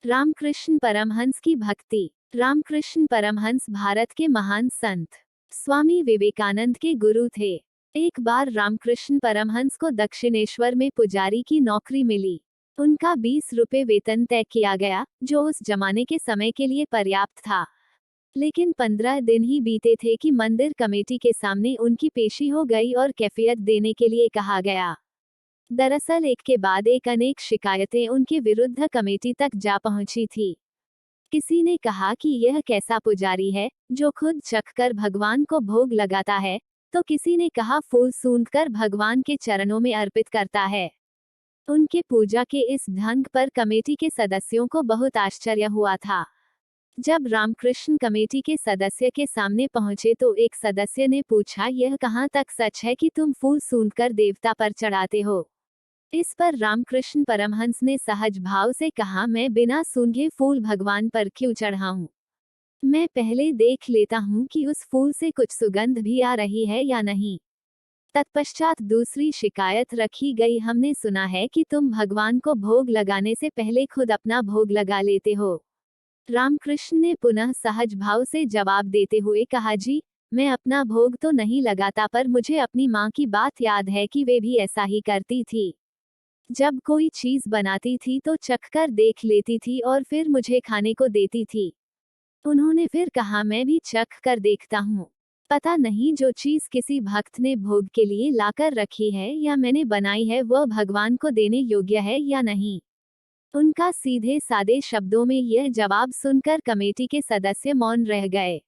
रामकृष्ण परमहंस की भक्ति। रामकृष्ण परमहंस भारत के महान संत स्वामी विवेकानंद के गुरु थे। एक बार रामकृष्ण परमहंस को दक्षिणेश्वर में पुजारी की नौकरी मिली। उनका 20 रुपये वेतन तय किया गया, जो उस जमाने के समय के लिए पर्याप्त था। लेकिन 15 दिन ही बीते थे कि मंदिर कमेटी के सामने उनकी पेशी हो गई और कैफियत देने के लिए कहा गया। दरअसल एक के बाद एक अनेक शिकायतें उनके विरुद्ध कमेटी तक जा पहुंची थी। किसी ने कहा कि यह कैसा पुजारी है जो खुद चखकर भगवान को भोग लगाता है, तो किसी ने कहा फूल सूंघकर भगवान के चरणों में अर्पित करता है। उनके पूजा के इस ढंग पर कमेटी के सदस्यों को बहुत आश्चर्य हुआ था। जब रामकृष्ण कमेटी के सदस्य के सामने पहुंचे तो एक सदस्य ने पूछा, यह कहाँ तक सच है कि तुम फूल सूंघकर देवता पर चढ़ाते हो? इस पर रामकृष्ण परमहंस ने सहज भाव से कहा, मैं बिना सूंघे फूल भगवान पर क्यों चढ़ाऊं? मैं पहले देख लेता हूं कि उस फूल से कुछ सुगंध भी आ रही है या नहीं। तत्पश्चात दूसरी शिकायत रखी गई, हमने सुना है कि तुम भगवान को भोग लगाने से पहले खुद अपना भोग लगा लेते हो। रामकृष्ण ने पुनः सहज भाव से जवाब देते हुए कहा, जी मैं अपना भोग तो नहीं लगाता, पर मुझे अपनी माँ की बात याद है कि वे भी ऐसा ही करती थी। जब कोई चीज बनाती थी तो चखकर देख लेती थी और फिर मुझे खाने को देती थी। उन्होंने फिर कहा, मैं भी चख कर देखता हूँ। पता नहीं जो चीज किसी भक्त ने भोग के लिए लाकर रखी है या मैंने बनाई है, वह भगवान को देने योग्य है या नहीं। उनका सीधे सादे शब्दों में यह जवाब सुनकर कमेटी के सदस्य मौन रह गए।